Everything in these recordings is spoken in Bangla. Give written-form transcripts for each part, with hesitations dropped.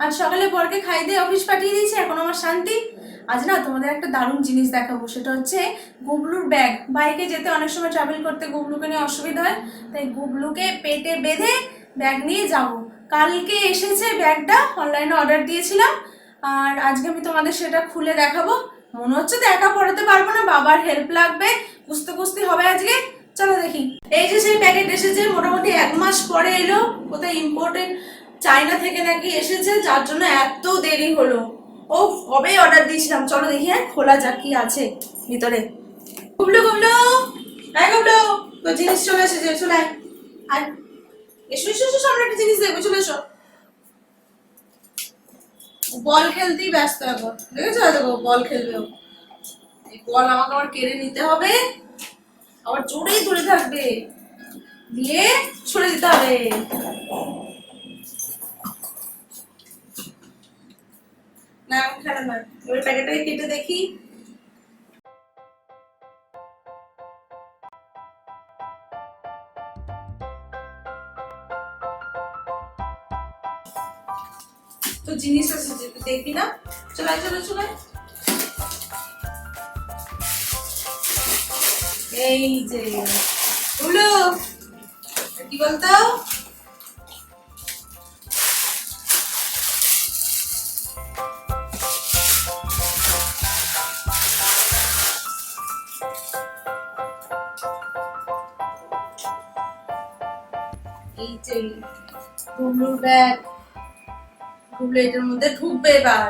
আজ সকালে বরকে খাই দিয়ে অফিস পাঠিয়ে দিয়েছি, এখন আমার শান্তি। আজ না তোমাদের একটা দারুণ জিনিস দেখাবো, সেটা হচ্ছে গুবলুর ব্যাগ। বাইকে যেতে অনেক সময় ট্রাভেল করতে গুবলুকে নিয়ে অসুবিধা হয়, তাই গুবলুকে পেটে বেঁধে ব্যাগ নিয়ে যাব। কালকে এসেছে ব্যাগটা, অনলাইনে অর্ডার দিয়েছিলাম। আর আজকে আমি তোমাদের সেটা খুলে দেখাবো। মনে হচ্ছে তো একা পড়াতে পারবো না, বাবার হেল্প লাগবে, কুস্তে কুস্তি হবে আজকে। চলো দেখি। এই যে সেই প্যাকেট এসেছে, মোটামুটি 1 মাস পরে এলো। কোথায় ইম্পোর্টেন্ট চায়না থেকে নাকি এসেছে, যার জন্য এত দেরি হলো। ও কবে অর্ডার দিয়েছিলাম। চলো দেখি, হ্যাঁ খোলা যাক কি আছে ভিতরে। গুবলু গুবলু, হ্যাঁ গুবলু, তো জিনিস চলে এসেছে, চলে আয়। আয়, এসো এসো এসো, আমরা একটা জিনিস দেখবো, চলে এসো। বল খেলতেই ব্যস্ত এখন, দেখেছো? দেখো বল খেলবে ও। এই বল আমাকে আবার কেড়ে নিতে হবে, আবার জোরেই ধরে থাকবে, দিয়ে ছুড়ে দিতে হবে। না এখন খেলা নয়, ওই প্যাকেটটাকে কেটে দেখি। তো জিনিস আছে, দেখবি না? চলাই চলো চলাই। এই যে হলো, কি বলতো? এই যে গুবলুর ব্যাগ। গুবলু এটার মধ্যে ঢুকবে এবার।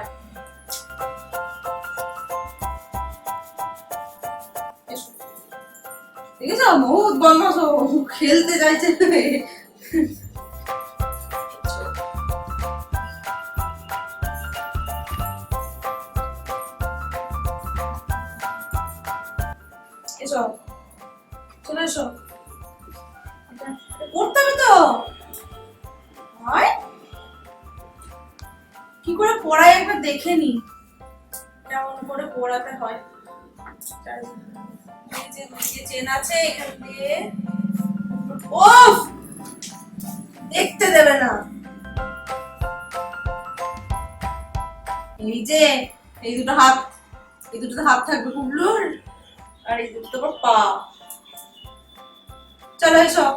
দেখেছো, বহুত বদমাশ ও, খেলতে চাইছে। এসো, চলে এসো। করতে হবে তো। হয় কি করে পড়াই একবার দেখে নি, কেমন করে পড়াতে হয়। এই যে চেন আছে এখান দিয়ে। ওফ, দেখতে দেবে না। এই যে এই দুটো হাত, এই দুটো হাত থাকবে কুবলুর, আর এই দুটো তো পা। চলো এসো।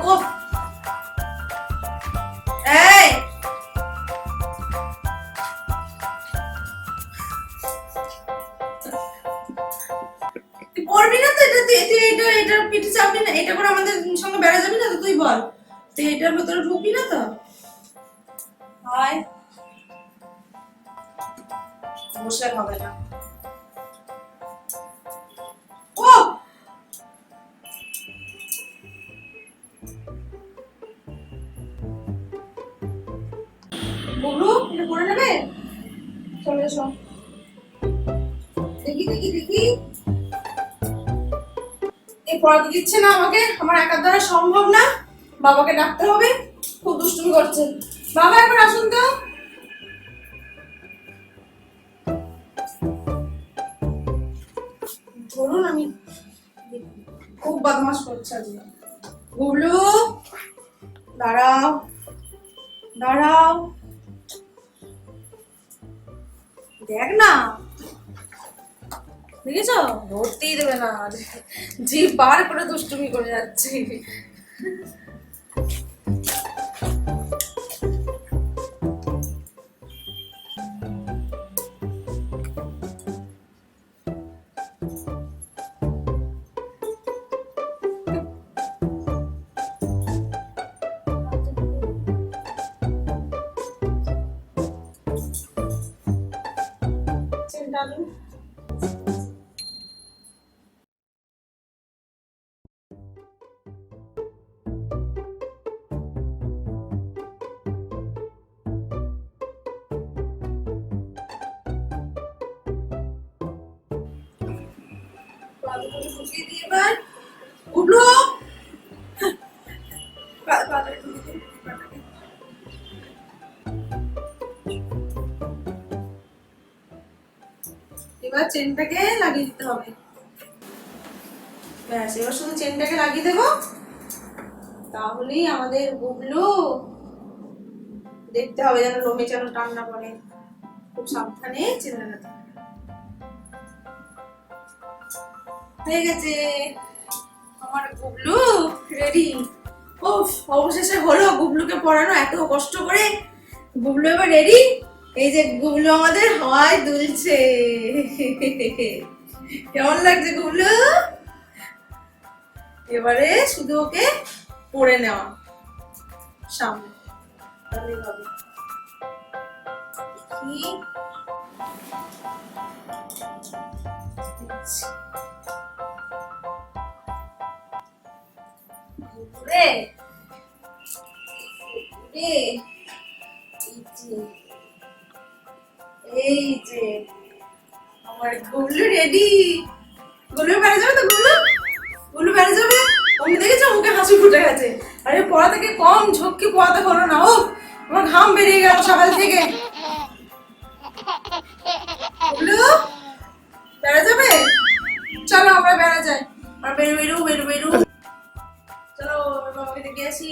ওফ, এই তুই পড়বি না তো? এটা তুই এটা এটার পিঠে চাপবি না? এটা করে আমাদের সঙ্গে বেড়া যাবি না তো? তুই বল, তুই এটার ভেতরে ঢুকবি না তো? হয় বসে হবে না। ও বলু, এটা করে নেবে? চলে এসো, দেখি দেখি দেখি। এই পড়াতে দিচ্ছে না আমাকে, আমার একার দ্বারা সম্ভব না, বাবাকে ডাকতে হবে। খুব দুষ্টুমি করছে। বাবা একবার আসুন তো। ধরুন আমি, খুব বদমাশ করছে আজকে। গুবলু, দাঁড়াও দাঁড়াও, দেখ না, দেখেছো? ধরতেই দেবে না, জিভ বার করে দুষ্টুমি করে যাচ্ছে। চিন্তা নেই। ঢুকিয়ে দিয়ে এবার গুবলু, এবার চেনটাকে লাগিয়ে দিতে হবে। ব্যাস, এবার শুধু চেনটাকে লাগিয়ে দেবো, তাহলেই আমাদের গুবলু, দেখতে হবে যেন লোমে যেন টান না পড়ে, খুব সাবধানে চেন লাগাতে হবে। হয়ে গেছে আমার গুবলু রেডি। উফ, অবশেষে হলো গুবলুকে পড়ানো, এত কষ্ট করে। গুবলু এবার রেডি। এই যে গুবলু আমাদের হাওয়ায় দুলছে। কেমন লাগছে গুবলু? এবারে শুধু ওকে পড়ে নেওয়া সামনে, তাহলেই হবে। কি রে রে, এই যে আমার গুবলু রেডি। গুবলু বেড়ে যাবে তো? গুবলু গুবলু বেড়ে যাবে। অমনি দেখেছো মুখে হাসি ফুটে গেছে। আরে পড়া থেকে কম ঝক্কি পড়াতে হলো না। ও আমার ঘাম বেরিয়ে গেল সকাল থেকে। গুবলু বেড়ে যাবে? চলো আমরা বেড়ে যাই। আর বেরু বেরু বেরু বেরু, চলো বাবাকে দেখে আসি।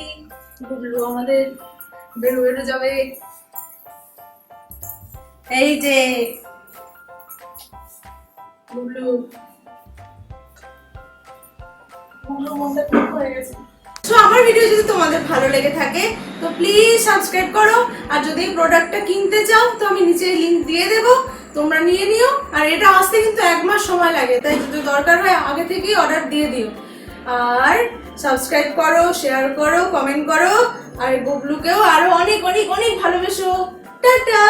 গুবলু আমাদের বেরু বেরু যাবে। এই যে গুবলু, গুবলু মনটা ঠিক হয়ে গেছে। তো আমার ভিডিও যদি তোমাদের ভালো লেগে থাকে তো প্লিজ সাবস্ক্রাইব করো। আর যদি এই প্রোডাক্টটা কিনতে চাও তো আমি নিচে লিংক দিয়ে দেবো, তোমরা নিয়ে নিও। আর এটা আসতে কিন্তু 1 মাস সময় লাগে, তাই যদি দরকার হয় আগে থেকেই অর্ডার দিয়ে দিও। আর সাবস্ক্রাইব করো, শেয়ার করো, কমেন্ট করো। আর গুবলুকেও আরো অনেক অনেক অনেক ভালোবেসো। টাটা।